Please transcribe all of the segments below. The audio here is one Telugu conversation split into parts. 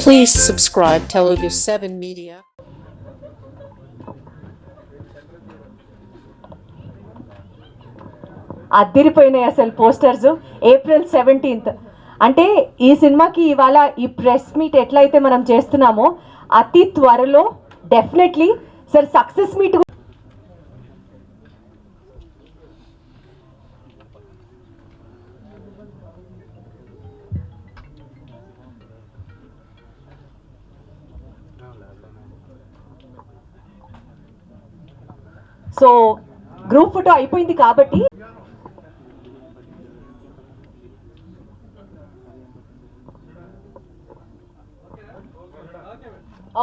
Please subscribe Telugu 7 Media. అదిరిపోయినాయి అసలు పోస్టర్స్. April 17th అంటే ఈ సినిమాకి ఇవాళ ఈ ప్రెస్ మీట్ ఎట్లయితే మనం చేస్తున్నామో అతి త్వరలో definitely sir success meet. So group photo అయిపోయింది కాబట్టి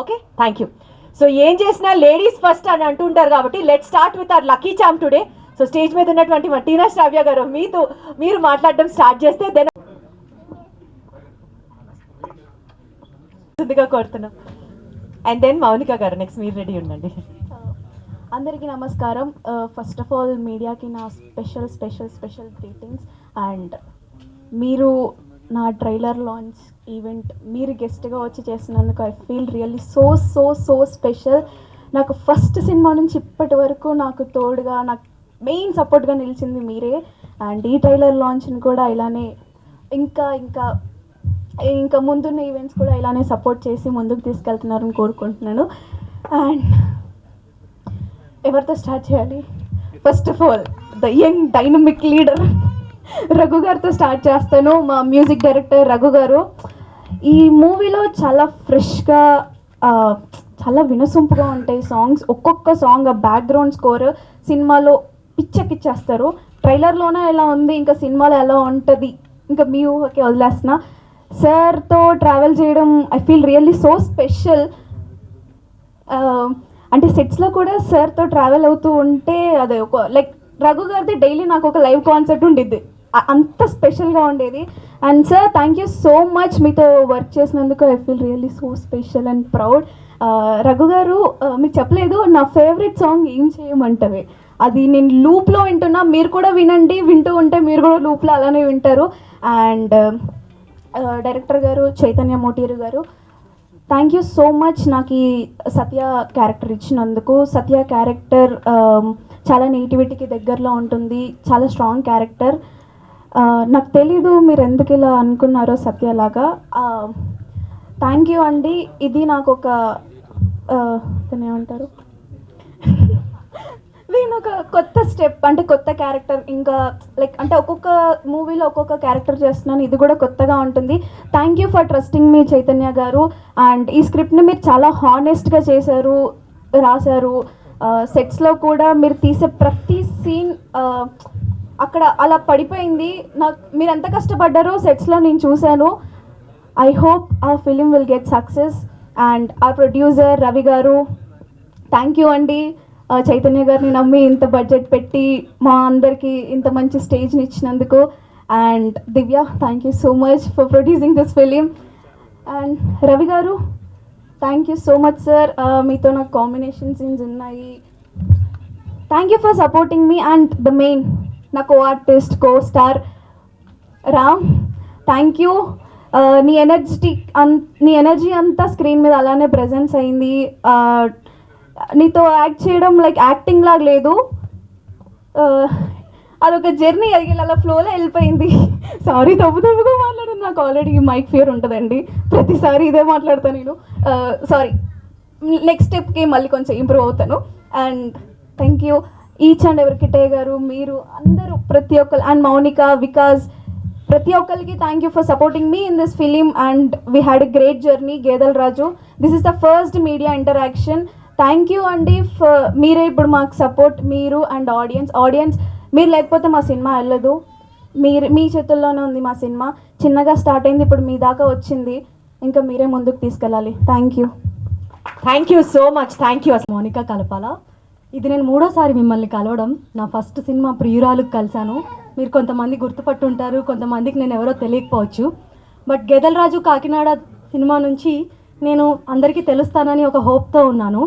ఓకే, థ్యాంక్ యూ. సో ఏం చేసినా లేడీస్ ఫస్ట్ అని అంటుంటారు కాబట్టి let start with our lucky charm today. So stage మీద ఉన్నటువంటి మా టీనా శ్రావ్య గారు మీరు మాట్లాడడం స్టార్ట్ చేస్తే దెన్ కోరుతున్నాం. అండ్ దెన్ మౌనిక గారు నెక్స్ట్ మీరు రెడీ ఉండండి. అందరికీ నమస్కారం. ఫస్ట్ ఆఫ్ ఆల్ మీడియాకి నా స్పెషల్ గ్రీటింగ్స్. అండ్ మీరు నా ట్రైలర్ లాంచ్ ఈవెంట్ మీరు గెస్ట్గా వచ్చి చేస్తున్నందుకు I feel really so special. నాకు ఫస్ట్ సినిమా నుంచి ఇప్పటి వరకు నాకు తోడుగా నాకు మెయిన్ సపోర్ట్గా నిలిచింది మీరే. అండ్ ఈ ట్రైలర్ లాంచ్ని కూడా ఇలానే ఇంకా ఇంకా ఇంకా ముందున్న ఈవెంట్స్ కూడా ఇలానే సపోర్ట్ చేసి ముందుకు తీసుకెళ్తున్నారని కోరుకుంటున్నాను. అండ్ ఎవరితో స్టార్ట్ చేయాలి? First of all the young dynamic leader Raghu గారితో స్టార్ట్ చేస్తాను. మా మ్యూజిక్ డైరెక్టర్ రఘు గారు ఈ మూవీలో చాలా ఫ్రెష్గా చాలా వినసొంపుగా ఉంటాయి సాంగ్స్. ఒక్కొక్క సాంగ్ ఆ బ్యాక్గ్రౌండ్ స్కోర్ సినిమాలో పిచ్చెక్కిచ్చేస్తారు. ట్రైలర్లోనే ఎలా ఉంది, ఇంకా సినిమాలో ఎలా ఉంటుంది ఇంకా మీ ఊహకే వదిలేస్తున్నా. సార్తో ట్రావెల్ చేయడం I feel really so special. అంటే సెట్స్లో కూడా సార్తో ట్రావెల్ అవుతూ ఉంటే అదే ఒక లైక్ రఘు గారిది డైలీ నాకు ఒక లైవ్ కాన్సర్ట్ ఉండిద్ది, అంత స్పెషల్గా ఉండేది. And sir thank you so much, మీతో వర్క్ చేసినందుకు I feel really so special and proud. Raghu గారు మీకు చెప్పలేదు నా ఫేవరెట్ సాంగ్ ఏం చేయమంటవి, అది నేను లూప్లో వింటున్నా, మీరు కూడా వినండి, వింటూ ఉంటే మీరు కూడా లూప్లో అలానే వింటారు. అండ్ డైరెక్టర్ గారు చైతన్య మోటీరు గారు థ్యాంక్ యూ సో మచ్ నాకు ఈ సత్య క్యారెక్టర్ ఇచ్చినందుకు. సత్య క్యారెక్టర్ చాలా నెగిటివిటీకి దగ్గరలో ఉంటుంది, చాలా స్ట్రాంగ్ క్యారెక్టర్. నాకు తెలీదు మీరు ఎందుకు ఇలా అనుకున్నారో సత్యలాగా. థ్యాంక్ యూ అండి. ఇది నాకు ఒక ఏమంటారు నేను ఒక కొత్త స్టెప్ అంటే కొత్త క్యారెక్టర్ ఇంకా లైక్ అంటే ఒక్కొక్క మూవీలో ఒక్కొక్క క్యారెక్టర్ చేస్తున్నాను, ఇది కూడా కొత్తగా ఉంటుంది. Thank you for trusting me Chaitanya గారు. అండ్ ఈ స్క్రిప్ట్ని మీరు చాలా హానెస్ట్గా రాశారు. సెట్స్లో కూడా మీరు తీసే ప్రతి సీన్ అక్కడ అలా పడిపోయింది. నాకు మీరు ఎంత కష్టపడ్డారో సెట్స్లో నేను చూశాను. ఐ హోప్ ఆ film will get success. And ఆ producer Ravi garu thank you అండి. చైతన్య గారిని నమ్మి ఇంత బడ్జెట్ పెట్టి మా అందరికీ ఇంత మంచి స్టేజ్ని ఇచ్చినందుకు. And Divya thank you so much for producing this film. And Ravi garu thank you so much sir, మీతో నాకు కాంబినేషన్ సీన్స్ ఉన్నాయి. Thank you for supporting me. And the main నా co artist co star Ram thank you. నీ ఎనర్జీ అంతా స్క్రీన్ మీద అలానే ప్రెజెన్స్ అయింది. నీతో యాక్ట్ చేయడం లైక్ యాక్టింగ్ లాగా లేదు, అదొక జర్నీ అలా ఫ్లోలో వెళ్ళిపోయింది. సారీ తప్పుగా మాట్లాడదు, నాకు ఆల్రెడీ మైక్ ఫియర్ ఉంటుందండి, ప్రతిసారి ఇదే మాట్లాడతాను నేను. సారీ, నెక్స్ట్ స్టెప్కి మళ్ళీ కొంచెం ఇంప్రూవ్ అవుతాను. And thank you each and ఎవరి కిట్టయ్య గారు, మీరు అందరూ ప్రతి ఒక్కరు, అండ్ మౌనిక, వికాస్, ప్రతి ఒక్కరికి thank you for supporting me in this film. And we had a great journey. Gedela Raju, this is the first media interaction. Thank you అండి ఫర్ మీరే ఇప్పుడు మాకు సపోర్ట్, మీరు అండ్ ఆడియన్స్ మీరు లేకపోతే మా సినిమా వెళ్ళదు. మీ చేతుల్లోనే ఉంది మా సినిమా. చిన్నగా స్టార్ట్ అయింది, ఇప్పుడు మీ దాకా వచ్చింది, ఇంకా మీరే ముందుకు తీసుకెళ్ళాలి. Thank you so much. Thank you. Mounika Kalapala, ఇది నేను 3వ సారి మిమ్మల్ని కలవడం. నా ఫస్ట్ సినిమా ప్రియురాలకు కలిశాను. మీరు కొంతమంది గుర్తుపట్టుంటారు, కొంతమందికి నేను ఎవరో తెలియకపోవచ్చు. బట్ గేదల్ రాజు కాకినాడ సినిమా నుంచి నేను అందరికీ తెలుస్తానని ఒక హోప్తో ఉన్నాను.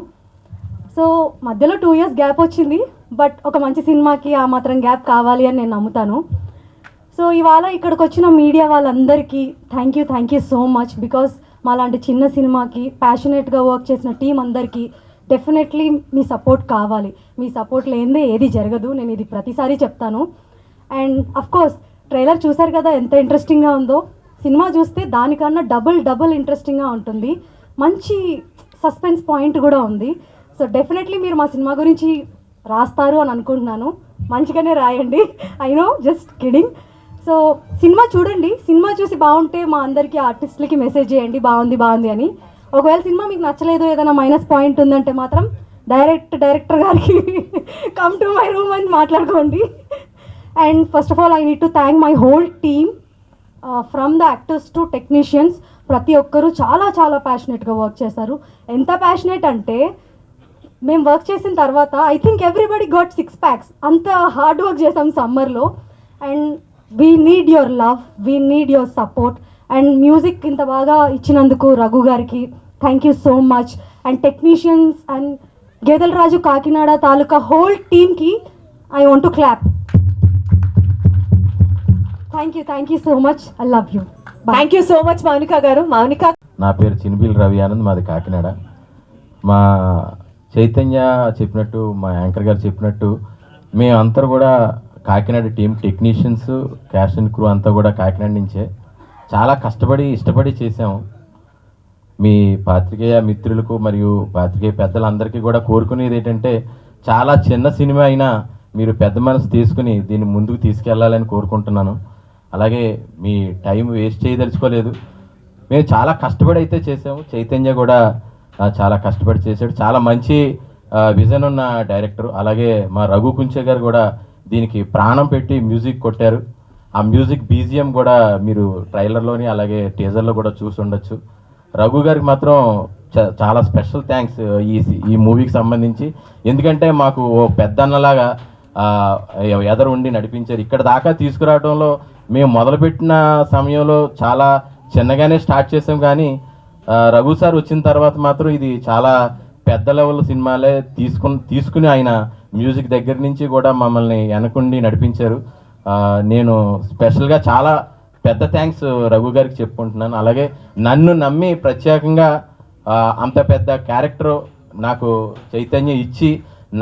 సో మధ్యలో 2 years గ్యాప్ వచ్చింది, బట్ ఒక మంచి సినిమాకి ఆ మాత్రం గ్యాప్ కావాలి అని నేను నమ్ముతాను. సో ఇవాళ ఇక్కడికి వచ్చిన మీడియా వాళ్ళందరికీ thank you so much. Because మాలాంటి చిన్న సినిమాకి ప్యాషనేట్గా వర్క్ చేసిన టీం అందరికీ డెఫినెట్లీ మీ సపోర్ట్ కావాలి. మీ సపోర్ట్ లేనిదే ఏది జరగదు, నేను ఇది ప్రతిసారి చెప్తాను. అండ్ అఫ్కోర్స్ ట్రైలర్ చూసారు కదా ఎంత ఇంట్రెస్టింగ్గా ఉందో. సినిమా చూస్తే దానికన్నా డబుల్ ఇంట్రెస్టింగ్గా ఉంటుంది. మంచి సస్పెన్స్ పాయింట్ కూడా ఉంది. సో డెఫినెట్లీ మీరు మా సినిమా గురించి రాస్తారు అని అనుకుంటున్నాను. మంచిగానే రాయండి. I know, just kidding. So cinema చూడండి, సినిమా చూసి బాగుంటే మా అందరికీ ఆర్టిస్టులకి మెసేజ్ చేయండి బాగుంది అని. ఒకవేళ సినిమా మీకు నచ్చలేదు, ఏదైనా మైనస్ పాయింట్ ఉందంటే మాత్రం డైరెక్టర్ గారికి కమ్ టు మై రూమ్ అని మాట్లాడుకోండి. And first of all I need to thank my whole team from the actors to technicians. ప్రతి ఒక్కరూ చాలా ప్యాషనెట్గా వర్క్ చేశారు. ఎంత ప్యాషనెట్ అంటే మేము వర్క్ చేసిన తర్వాత I think everybody got 6 packs. అంత హార్డ్ వర్క్ చేసాం సమ్మర్లో. And we need your love, we need your support. And music ఇంత బాగా ఇచ్చినందుకు రఘు గారికి thank you so much. And technicians and గేదెల రాజు కాకినాడ తాలూకా హోల్ టీమ్కి I want to clap. Thank you so much. I love you. Thank you so much Mounika గారు. మౌనిక, నా పేరు చినిబిల్ రవి ఆనంద్, మాది కాకినాడ. మా చైతన్య చెప్పినట్టు, మా యాంకర్ గారు చెప్పినట్టు మేమంతా కూడా Kakinada team, technicians, caste and crew అంతా కూడా కాకినాడ నుంచే చాలా కష్టపడి ఇష్టపడి చేసాము. మీ పాత్రికేయ మిత్రులకు మరియు పాత్రికేయ పెద్దలందరికీ కూడా కోరుకునేది ఏంటంటే, చాలా చిన్న సినిమా అయినా మీరు పెద్ద మనసు తీసుకుని దీన్ని ముందుకు తీసుకెళ్లాలని కోరుకుంటున్నాను. అలాగే మీ టైం వేస్ట్ చేయదలుచుకోలేదు. మేము చాలా కష్టపడి అయితే చేసాము. చైతన్య కూడా చాలా కష్టపడి చేశాడు. చాలా మంచి విజన్ ఉన్న డైరెక్టర్. అలాగే మా రఘు కుంచే గారు కూడా దీనికి ప్రాణం పెట్టి మ్యూజిక్ కొట్టారు. ఆ మ్యూజిక్ బీజిఎం కూడా మీరు ట్రైలర్లోని అలాగే టీజర్లో కూడా చూసి ఉండొచ్చు. రఘు గారికి మాత్రం చాలా స్పెషల్ థ్యాంక్స్ ఈ మూవీకి సంబంధించి. ఎందుకంటే మాకు ఓ పెద్దన్నలాగా ఎదరు ఉండి నడిపించారు. ఇక్కడ దాకా తీసుకురావడంలో మేము మొదలుపెట్టిన సమయంలో చాలా చిన్నగానే స్టార్ట్ చేసాం, కానీ రఘు సార్ వచ్చిన తర్వాత మాత్రం ఇది చాలా పెద్ద లెవెల్ సినిమాలే తీసుకుని ఆయన మ్యూజిక్ దగ్గర నుంచి కూడా మమ్మల్ని వెనకుండి నడిపించారు. నేను స్పెషల్గా చాలా పెద్ద థ్యాంక్స్ రఘు గారికి చెప్పుకుంటున్నాను. అలాగే నన్ను నమ్మి ప్రత్యేకంగా అంత పెద్ద క్యారెక్టర్ నాకు చైతన్య ఇచ్చి,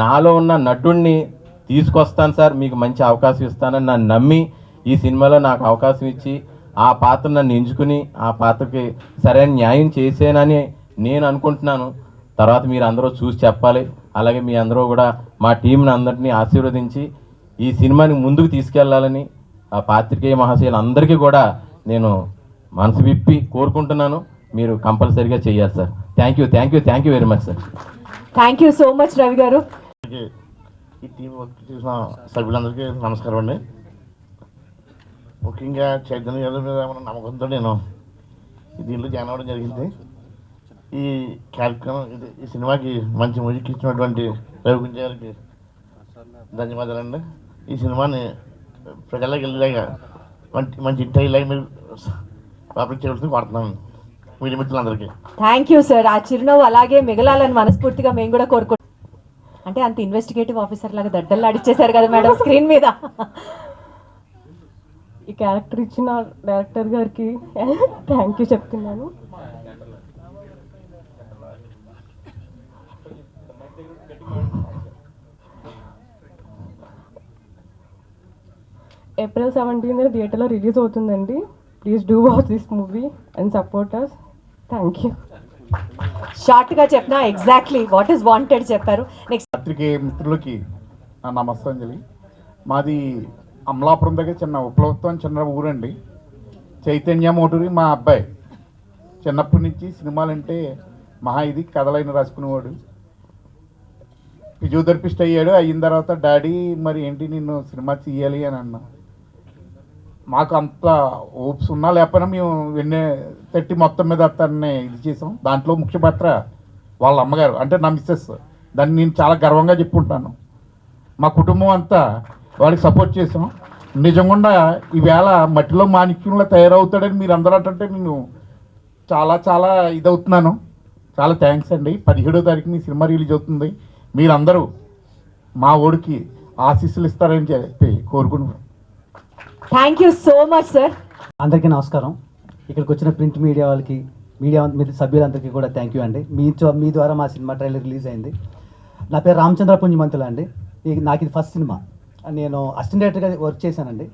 నాలో ఉన్న నటుడిని తీసుకొస్తాను సార్, మీకు మంచి అవకాశం ఇస్తానని నన్ను నమ్మి ఈ సినిమాలో నాకు అవకాశం ఇచ్చి ఆ పాత్ర నన్ను ఎంచుకుని ఆ పాత్రకి సరైన న్యాయం చేసేనని నేను అనుకుంటున్నాను. తర్వాత మీరు అందరూ చూసి చెప్పాలి. అలాగే మీ అందరూ కూడా మా టీంని అందరినీ ఆశీర్వదించి ఈ సినిమాని ముందుకు తీసుకెళ్లాలని ఆ పాత్రికేయ మహాశయులు అందరికీ కూడా నేను మనసు విప్పి కోరుకుంటున్నాను. మీరు కంపల్సరీగా చేయాలి sir. Thank you very much sir. Thank you so much Ravi గారు. ఈ టీం వర్క్ చేసిన సభ్యులందరికీ నమస్కారం అండి. ముఖ్యంగా చైతన్య గారి మీద ఉన్న నమ్మకంతో నేను దీంట్లో జాయిన్ అవ్వడం జరిగింది. ఈ కార్యక్రమం ఈ సినిమాకి మంచి మ్యూజిక్ ఇచ్చినటువంటి రవికుంజ గారికి ధన్యవాదాలండి. ఈ సినిమాని ప్రజలకు వెళ్ళేలాగా మంచి హిట్ అయ్యేలాగా మీరు పబ్లిక్ చేయవలసింది వాడుతున్నాను మీ మిత్రులందరికీ. Thank you sir. ఆ చిరునవ్వు అలాగే మిగలాలని మనస్ఫూర్తిగా మేము కూడా కోరుకుంటాం. అంటే అంత ఇన్వెస్టిగేటివ్ ఆఫీసర్ లాగా దడ్డల్లా అడిచేశారు కదా మేడం స్క్రీన్ మీద. ఈ క్యారెక్టర్ ఇచ్చిన డైరెక్టర్ గారికి థ్యాంక్ యూ చెప్తున్నాను. April 17th థియేటర్లో రిలీజ్ అవుతుందండి. Please do watch this movie and support us. Thank you. షార్ట్గా చెప్పినా ఎగ్జాక్ట్లీ వాట్ ఈస్ వాంటెడ్ చెప్పారు. నెక్స్ట్ పత్రికే మిత్రులకి నా నమస్తాంజలి. మాది అమలాపురం దగ్గర చిన్న ఉపలవత్వం చిన్న ఊరండి. చైతన్య మోటూరి మా అబ్బాయి. చిన్నప్పటి నుంచి సినిమాలంటే మహా ఇది కథలైన రాసుకునేవాడు. ఫిజియోథెరపిస్ట్ అయ్యాడు. అయిన తర్వాత డాడీ మరి ఏంటి నిన్ను సినిమా తీయాలి అని అన్నా. మాకు అంత ఓప్స్ ఉన్నా లేకపోయినా మేము వెన్నే తట్టి మొత్తం మీద అతన్ని ఇది చేసాం. దాంట్లో ముఖ్య పాత్ర వాళ్ళ అమ్మగారు, అంటే నా మిస్సెస్. దాన్ని నేను చాలా గర్వంగా చెప్పుకుంటాను. మా కుటుంబం అంతా వాడికి సపోర్ట్ చేసాం. నిజంగా ఈవేళ మట్టిలో మాణిక్యంలో తయారవుతాడని మీరు అందరూ అంటే నేను చాలా ఇదవుతున్నాను. చాలా థ్యాంక్స్ అండి. 17వ తారీఖుని సినిమా రిలీజ్ అవుతుంది. మీరందరూ మా ఓడికి ఆశీస్సులు ఇస్తారని చెప్పి కోరుకుంటున్నాను. Thank you so much sir. అందరికీ నమస్కారం. ఇక్కడికి వచ్చిన ప్రింట్ మీడియా వాళ్ళకి, మీడియా సభ్యులందరికీ కూడా థ్యాంక్ యూ అండి. మీ ద్వారా మా సినిమా ట్రైలర్ రిలీజ్ అయింది. నా పేరు రామచంద్ర పుణ్యమంతులు అండి. నాకు ఇది ఫస్ట్ సినిమా. నేను అసిస్టెంట్ డైరెక్టర్గా వర్క్ చేశానండి.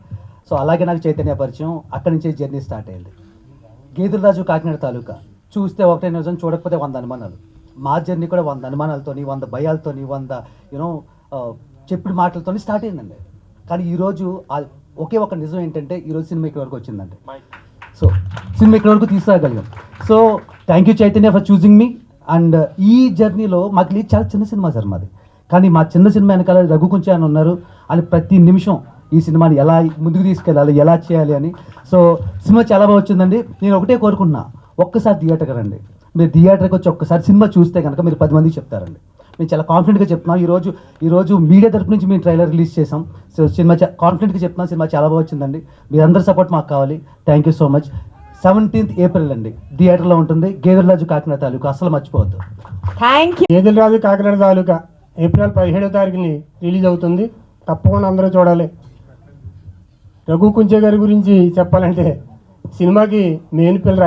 సో అలాగే నాకు చైతన్య పరిచయం, అక్కడి నుంచే జర్నీ స్టార్ట్ అయింది. గేదెలరాజు కాకినాడ తాలూకా చూస్తే ఒకటే నిజం, చూడకపోతే 100 అనుమానాలు. మా జర్నీ కూడా 100 అనుమానాలతోని, 100 భయాలతోని, 100 చెప్పుడు మాటలతోని స్టార్ట్ అయిందండి. కానీ ఈరోజు ఒకే ఒక నిజం ఏంటంటే ఈరోజు సినిమా ఇక్కడ వరకు వచ్చిందండి. సో సినిమా ఇక్కడ వరకు తీసుకురాగలిగాం. So thank you Chaitanya for choosing me. And ఈ జర్నీలో మాకు చాలా చిన్న సినిమా సార్ మాది, కానీ మా చిన్న సినిమా వెనకాల రఘు కొంచెం అని ఉన్నారు. అని ప్రతి నిమిషం ఈ సినిమాని ఎలా ముందుకు తీసుకెళ్ళాలి, ఎలా చేయాలి అని. సో సినిమా చాలా బాగా వచ్చిందండి. నేను ఒకటే కోరుకుంటున్నా, ఒక్కసారి థియేటర్కి రండి. మీరు థియేటర్కి వచ్చి ఒక్కసారి సినిమా చూస్తే కనుక మీరు 10 మందికి చెప్తారండి. మేము చాలా కాన్ఫిడెంట్గా చెప్తున్నాం. ఈరోజు మీడియా తరపు నుంచి మేము ట్రైలర్ రిలీజ్ చేసాం. సో సినిమా కాన్ఫిడెంట్గా చెప్తున్నాం, సినిమా చాలా బాగా వచ్చిందండి. మీరందరి సపోర్ట్ మాకు కావాలి. Thank you so much. 17th April అండి థియేటర్లో ఉంటుంది. గేదెలరాజు కాకినాడ తాలూకా, అసలు మర్చిపోవద్దు. Thank you. Gedela Raju Kakinada taluka April 17వ తారీఖుని రిలీజ్ అవుతుంది. తప్పకుండా అందరూ చూడాలి. రఘు కుంచే గారి గురించి చెప్పాలంటే సినిమాకి మెయిన్ పిల్లర్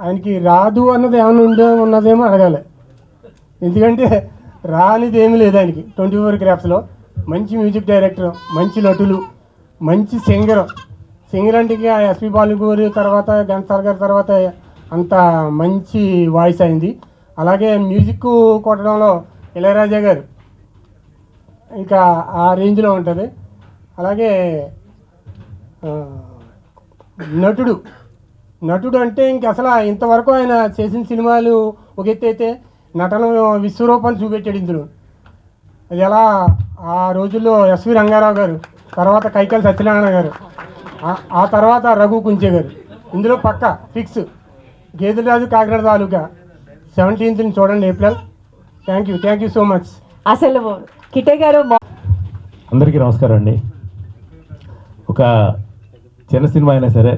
ఆయనకి రాదు అన్నది ఏమైనా ఉన్నదేమో అడగాలి. ఎందుకంటే రానిది ఏమీ లేదు ఆయనకి. 24 క్రాఫ్ట్స్లో మంచి మ్యూజిక్ డైరెక్టర్, మంచి నటులు, మంచి సింగర్ అంటే ఎస్పి బాలుగారు తర్వాత ఘంటసాల గారి తర్వాత అంత మంచి వాయిస్ అయింది. అలాగే మ్యూజిక్ కొట్టడంలో ఇళయరాజా గారు ఇంకా ఆ రేంజ్లో ఉంటుంది. అలాగే నటుడు అంటే ఇంక అసలు ఇంతవరకు ఆయన చేసిన సినిమాలు ఒక ఎత్తు అయితే నటన విశ్వరూపాన్ని చూపెట్టాడు ఇందులో. అది ఎలా ఆ రోజుల్లో ఎస్వి రంగారావు గారు, తర్వాత కైకాల సత్యనారాయణ గారు, ఆ తర్వాత రఘు కుంచే గారు. ఇందులో పక్క ఫిక్స్. గేదెలరాజు కాకినాడ తాలూకా 17th చూడండి April. Thank you so much. అసలు కిటే గారు అందరికీ నమస్కారం అండి. ఒక చిన్న సినిమా అయినా సరే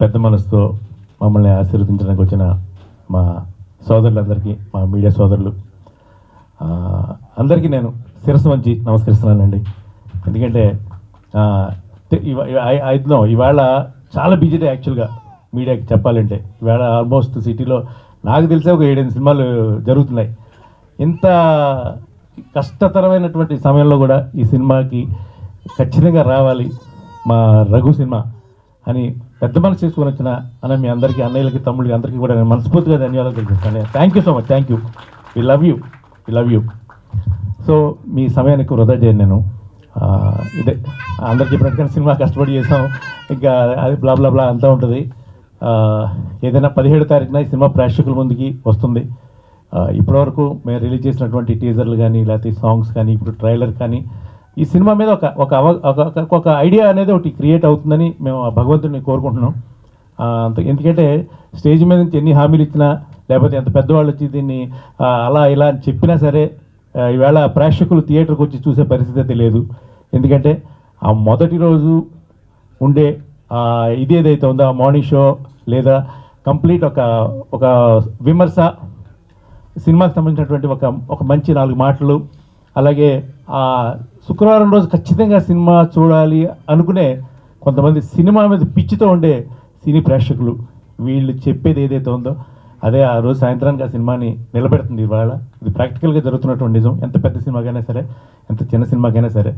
పెద్ద మనసుతో మమ్మల్ని ఆశీర్వదించడానికి వచ్చిన మా సోదరులందరికీ, మా మీడియా సోదరులు అందరికీ నేను శిరస్సు వంచి నమస్కరిస్తున్నానండి. ఎందుకంటే ఇవాళ చాలా బిజీ డే యాక్చువల్గా మీడియాకి చెప్పాలంటే. ఇవాళ ఆల్మోస్ట్ సిటీలో నాకు తెలిసే ఒక 7-8 సినిమాలు జరుగుతున్నాయి. ఇంత కష్టతరమైనటువంటి సమయంలో కూడా ఈ సినిమాకి ఖచ్చితంగా రావాలి మా రఘు సినిమా అని పెద్ద మనసు చేసుకొని వచ్చిన అని మీ అందరికీ, అన్నయ్యలకి, తమ్ముళ్ళకి అందరికీ కూడా నేను మనస్ఫూర్తిగా ధన్యవాదాలు తెలియజేస్తాను. Thank you so much. Thank you. We love you. So మీ సమయానికి వృధా చేయను నేను. ఇదే అందరు చెప్పినట్టుగా సినిమా కష్టపడి చేసాం, ఇంకా అది బ్లా బ్లా బ్లా అంతా ఉంటుంది. ఏదైనా 17వ తారీఖున ఈ సినిమా ప్రేక్షకుల ముందుకి వస్తుంది. ఇప్పటివరకు మేము రిలీజ్ చేసినటువంటి టీజర్లు కానీ, లేకపోతే సాంగ్స్ కానీ, ఇప్పుడు ట్రైలర్ కానీ, ఈ సినిమా మీద ఒక ఐడియా అనేది ఒకటి క్రియేట్ అవుతుందని మేము ఆ భగవంతుడిని కోరుకుంటున్నాం. ఎందుకంటే స్టేజ్ మీద నుంచి ఎన్ని హామీలు ఇచ్చినా, లేకపోతే ఎంత పెద్దవాళ్ళు వచ్చి దీన్ని అలా ఇలా అని చెప్పినా సరే ఈవేళ ప్రేక్షకులు థియేటర్కి వచ్చి చూసే పరిస్థితి లేదు. ఎందుకంటే ఆ మొదటి రోజు ఉండే ఇదేదైతే ఉందో ఆ మార్నింగ్ షో, లేదా కంప్లీట్ ఒక విమర్శ, సినిమాకి సంబంధించినటువంటి ఒక మంచి 4 మాటలు, అలాగే ఆ శుక్రవారం రోజు ఖచ్చితంగా సినిమా చూడాలి అనుకునే కొంతమంది సినిమా మీద పిచ్చితో ఉండే సినీ ప్రేక్షకులు, వీళ్ళు చెప్పేది ఏదైతే ఉందో అదే ఆ రోజు సాయంత్రానికి ఆ సినిమాని నిలబెడుతుంది. ఇవాళ ఇది ప్రాక్టికల్గా జరుగుతున్నటువంటి నిజం. ఎంత పెద్ద సినిమాకైనా సరే, ఎంత చిన్న సినిమాకైనా సరే,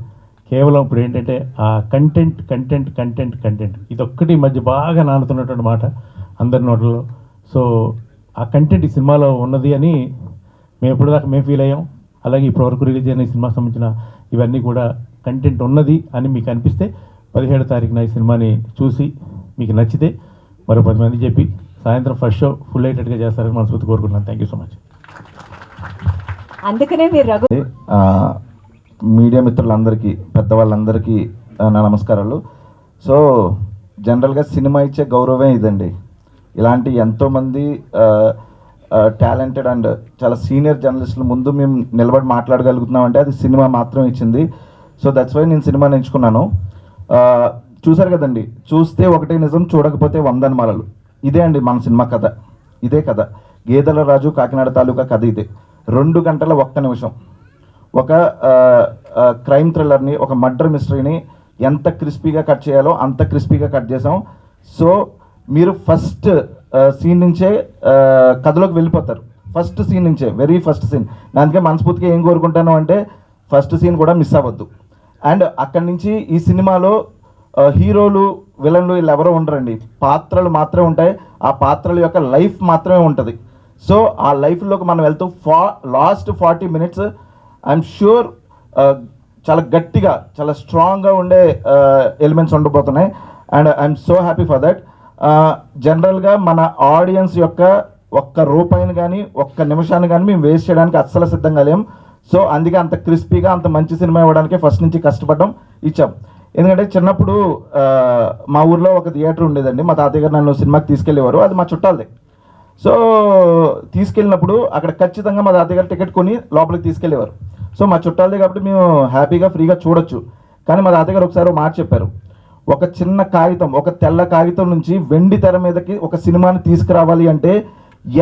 కేవలం ఇప్పుడు ఏంటంటే ఆ కంటెంట్ ఇదొక్కటి మధ్య బాగా నానుతున్నటువంటి మాట అందరి నోట్లలో. సో ఆ కంటెంట్ ఈ సినిమాలో ఉన్నది అని మేము ఎప్పటిదాకా మేము ఫీల్ అయ్యాం. అలాగే ఇప్పటివరకు రిలీజ్ అయిన ఈ సినిమాకి సంబంధించిన ఇవన్నీ కూడా కంటెంట్ ఉన్నది అని మీకు అనిపిస్తే 17వ తారీఖున ఈ సినిమాని చూసి మీకు నచ్చితే మరో 10 మంది చెప్పి సాయంత్రం ఫస్ట్ షో ఫుల్ అయ్యేటట్టుగా చేస్తారని మనస్ఫూర్తి కోరుకుంటున్నాను. Thank you so much. అందుకనే మీరు రఘు మీడియా మిత్రులందరికీ, పెద్దవాళ్ళందరికీ నా నమస్కారాలు. సో జనరల్గా సినిమా ఇచ్చే గౌరవమే ఇదండి. ఇలాంటి ఎంతోమంది టాలెంటెడ్ అండ్ చాలా సీనియర్ జర్నలిస్టుల ముందు మేము నిలబడి మాట్లాడగలుగుతున్నాం అంటే అది సినిమా మాత్రం ఇచ్చింది. సో దట్స్ వై నేను సినిమాని ఎంచుకున్నాను. చూసారు కదండి, చూస్తే ఒకటే నిజం, చూడకపోతే 100 అనుమానాలు. ఇదే అండి మన సినిమా కథ. ఇదే కథ. గేదెలరాజు కాకినాడ తాలూకా కథ ఇదే. 2 గంటల 1 నిమిషం. ఒక క్రైమ్ థ్రిల్లర్ని, ఒక మర్డర్ మిస్టరీని ఎంత క్రిస్పీగా కట్ చేయాలో అంత క్రిస్పీగా కట్ చేసాం. సో మీరు ఫస్ట్ సీన్ నుంచే కథలోకి వెళ్ళిపోతారు. ఫస్ట్ సీన్ నుంచే, వెరీ ఫస్ట్ సీన్. అందుకే మనస్ఫూర్తిగా ఏం కోరుకుంటాను అంటే ఫస్ట్ సీన్ కూడా మిస్ అవ్వద్దు. అండ్ అక్కడి నుంచి ఈ సినిమాలో హీరోలు విలన్లు వీళ్ళు ఎవరో ఉండరండి, పాత్రలు మాత్రమే ఉంటాయి. ఆ పాత్రల యొక్క లైఫ్ మాత్రమే ఉంటుంది. సో ఆ లైఫ్లోకి మనం వెళ్తూ లాస్ట్ 40 minutes ఐఎమ్ షూర్ చాలా గట్టిగా, చాలా స్ట్రాంగ్గా ఉండే ఎలిమెంట్స్ ఉండబోతున్నాయి. And I'm so happy for that. జనరల్గా మన ఆడియన్స్ యొక్క ఒక్క రూపాయిని కానీ ఒక్క నిమిషాన్ని కానీ మేము వేస్ట్ చేయడానికి అస్సలు సిద్ధంగా లేం. సో అందుకే అంత క్రిస్పీగా అంత మంచి సినిమా ఇవ్వడానికి ఫస్ట్ నుంచి కష్టపడ్డాం, ఇచ్చాం. ఎందుకంటే చిన్నప్పుడు మా ఊర్లో ఒక థియేటర్ ఉండేదండి. మా తాతయ్య గారు నన్ను సినిమాకి తీసుకెళ్ళేవారు, అది మా చుట్టాలది. సో తీసుకెళ్ళినప్పుడు అక్కడ ఖచ్చితంగా మా తాతయ్య గారు టికెట్ కొని లోపలికి తీసుకెళ్ళేవారు. సో మా చుట్టాలదే కాబట్టి మేము హ్యాపీగా ఫ్రీగా చూడొచ్చు. కానీ మా తాతయ్య గారు ఒకసారి మాట చెప్పారు, ఒక చిన్న కాగితం, ఒక తెల్ల కాగితం నుంచి వెండి తెర మీదకి ఒక సినిమాని తీసుకురావాలి అంటే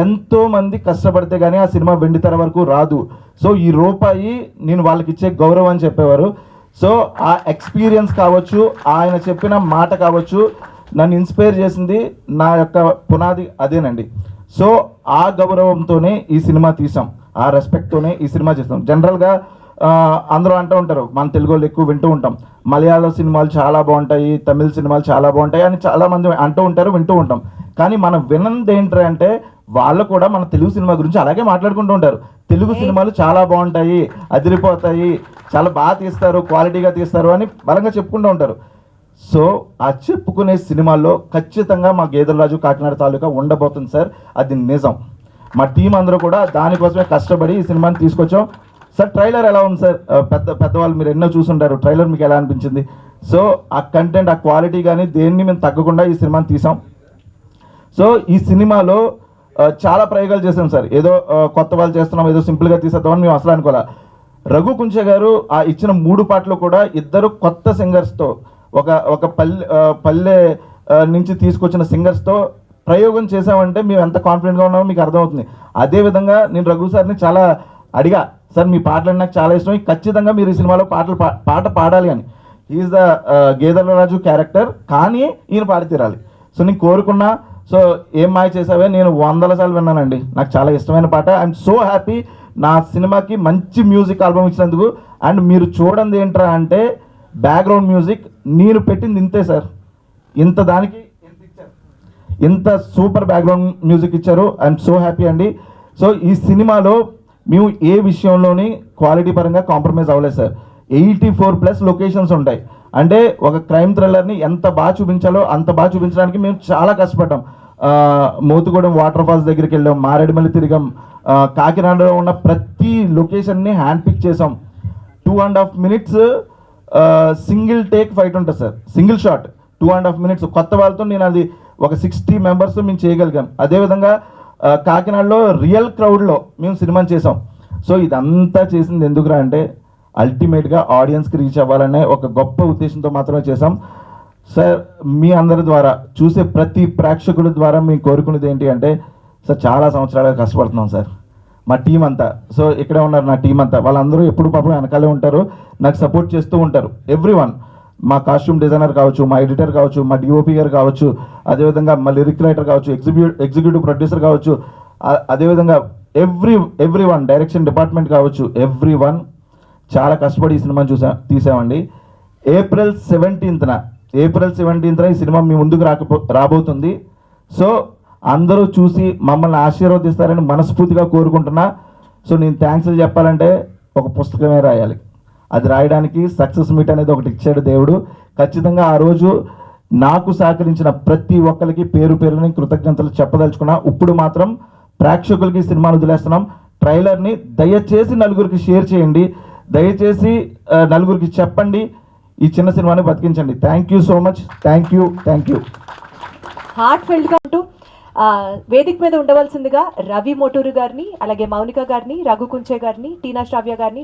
ఎంతోమంది కష్టపడితే కానీ ఆ సినిమా వెండి తెర వరకు రాదు. సో ఈ రూపాయి నేను వాళ్ళకి ఇచ్చే గౌరవం అని చెప్పేవారు. సో ఆ ఎక్స్పీరియన్స్ కావచ్చు, ఆయన చెప్పిన మాట కావచ్చు, నన్ను ఇన్స్పైర్ చేసింది, నా యొక్క పునాది అదేనండి. సో ఆ గౌరవంతోనే ఈ సినిమా తీసాం, ఆ రెస్పెక్ట్తోనే ఈ సినిమా చేస్తాం. జనరల్గా అందరూ అంటూ ఉంటారు, మన తెలుగు వాళ్ళు ఎక్కువ వింటూ ఉంటాం, మలయాళం సినిమాలు చాలా బాగుంటాయి, తమిళ సినిమాలు చాలా బాగుంటాయి అని చాలామంది అంటూ ఉంటారు, వింటూ ఉంటాం. కానీ మనం వినంది ఏంటంటే వాళ్ళు కూడా మన తెలుగు సినిమా గురించి అలాగే మాట్లాడుకుంటూ ఉంటారు. తెలుగు సినిమాలు చాలా బాగుంటాయి, అదిరిపోతాయి, చాలా బాగా తీస్తారు, క్వాలిటీగా తీస్తారు అని బలంగా చెప్పుకుంటూ ఉంటారు. సో ఆ చెప్పుకునే సినిమాల్లో ఖచ్చితంగా మా గేదెలరాజు కాకినాడ తాలూకా ఉండబోతుంది సార్, అది నిజం. మా టీం అందరూ కూడా దానికోసమే కష్టపడి ఈ సినిమాని తీసుకొచ్చాం. సార్ ట్రైలర్ ఎలా ఉంది సార్? పెద్దవాళ్ళు మీరు ఎన్నో చూసుంటారు, ట్రైలర్ మీకు ఎలా అనిపించింది? సో ఆ కంటెంట్, ఆ క్వాలిటీ కానీ దేన్ని మేము తగ్గకుండా ఈ సినిమాని తీసాం. సో ఈ సినిమాలో చాలా ప్రయోగాలు చేసాం సార్. ఏదో కొత్త వాళ్ళు చేస్తున్నాం, ఏదో సింపుల్గా తీసేద్దామని మేము అసలు అనుకోలే. రఘు కుంచే గారు ఆ ఇచ్చిన 3 పాటలు కూడా ఇద్దరు కొత్త సింగర్స్తో, ఒక పల్లె నుంచి తీసుకొచ్చిన సింగర్స్తో ప్రయోగం చేసామంటే మేము ఎంత కాన్ఫిడెంట్గా ఉన్నామో మీకు అర్థమవుతుంది. అదేవిధంగా నేను రఘు సార్ని చాలా అడిగా, సార్ మీ పాటలు నాకు చాలా ఇష్టం, ఖచ్చితంగా మీరు ఈ సినిమాలో పాట పాడాలి అని. ఈజ్ ద గేదెలరాజు క్యారెక్టర్, కానీ ఈయన పాడి తీరాలి. సో నేను కోరుకున్నా. సో ఏం మాయ చేసావే నేను 100 సార్లు విన్నానండి, నాకు చాలా ఇష్టమైన పాట. ఐఎమ్ సో హ్యాపీ నా సినిమాకి మంచి మ్యూజిక్ ఆల్బమ్ ఇచ్చినందుకు. అండ్ మీరు చూడండి ఏంట్రా అంటే బ్యాక్గ్రౌండ్ మ్యూజిక్ నేను పెట్టింది ఇంతే సార్, ఇంత దానికి ఇంత సూపర్ బ్యాక్గ్రౌండ్ మ్యూజిక్ ఇచ్చారు. ఐఎమ్ సో హ్యాపీ అండి. సో ఈ సినిమాలో మేము ఏ విషయంలోని క్వాలిటీ పరంగా కాంప్రమైజ్ అవ్వలేదు సార్. 84+ లొకేషన్స్ ఉంటాయి. అంటే ఒక క్రైమ్ థ్రిల్లర్ని ఎంత బాగా చూపించాలో అంత బాగా చూపించడానికి మేము చాలా కష్టపడ్డాం. మోతుగూడెం వాటర్ ఫాల్స్ దగ్గరికి వెళ్ళాం, మారేడుమల్లి తిరిగాం, కాకినాడలో ఉన్న ప్రతి లొకేషన్ని హ్యాండ్ పిక్ చేసాం. 2.5 minutes సింగిల్ టేక్ ఫైట్ ఉంటుంది సార్, సింగిల్ షాట్ 2.5 minutes. కొత్త వాళ్ళతో నేను అది ఒక 60 members మేము చేయగలిగాం. అదేవిధంగా కాకినాడలో రియల్ క్రౌడ్లో మేము సినిమాని చేసాం. సో ఇదంతా చేసింది ఎందుకురా అంటే అల్టిమేట్గా ఆడియన్స్కి రీచ్ అవ్వాలనే ఒక గొప్ప ఉద్దేశంతో మాత్రమే చేసాం సార్. మీ అందరి ద్వారా చూసే ప్రతి ప్రేక్షకుల ద్వారా మేము కోరుకునేది ఏంటి అంటే సార్, చాలా సంవత్సరాలుగా కష్టపడుతున్నాం సార్, మా టీం అంతా. సో ఇక్కడే ఉన్నారు నా టీం అంతా, వాళ్ళందరూ ఎప్పుడు పాపం వెనకాలే ఉంటారు, నాకు సపోర్ట్ చేస్తూ ఉంటారు. ఎవ్రీవన్, మా కాస్ట్యూమ్ డిజైనర్ కావచ్చు, మా ఎడిటర్ కావచ్చు, మా డిఓపి గారు కావచ్చు, అదేవిధంగా మా లిరిక్ రైటర్ కావచ్చు, ఎగ్జిక్యూటివ్ ప్రొడ్యూసర్ కావచ్చు, అదేవిధంగా ఎవ్రీవన్, డైరెక్షన్ డిపార్ట్మెంట్ కావచ్చు, ఎవ్రీవన్ చాలా కష్టపడి ఈ సినిమాని తీసామండి. ఏప్రిల్ 17న ఈ సినిమా మీ ముందుకు రాబోతుంది. సో అందరూ చూసి మమ్మల్ని ఆశీర్వదిస్తారని మనస్ఫూర్తిగా కోరుకుంటున్నా. సో నేను థ్యాంక్స్ చెప్పాలంటే ఒక పుస్తకమే రాయాలి, అది రాయడానికి సక్సెస్ మీట్ అనేది ఒకటి ఇచ్చాడు దేవుడు. ఖచ్చితంగా ఆ రోజు నాకు సహకరించిన ప్రతి ఒక్కరికి పేరు పేరుని కృతజ్ఞతలు చెప్పదలుచుకున్నా. ఇప్పుడు మాత్రం ప్రేక్షకులకి సినిమాను వదిలేస్తున్నాం. ట్రైలర్ని దయచేసి నలుగురికి షేర్ చేయండి, దయచేసి నలుగురికి చెప్పండి, ఈ చిన్న సినిమాని బతికించండి. Thank you so much. Thank you. Heart ఫెల్ట్గా అంటూ వేదిక మీద ఉండవలసిందిగా రవి మోటూరు గారిని, అలాగే మౌనిక గారిని, రఘు కుంచే గారిని, టీనా శ్రావ్య గారిని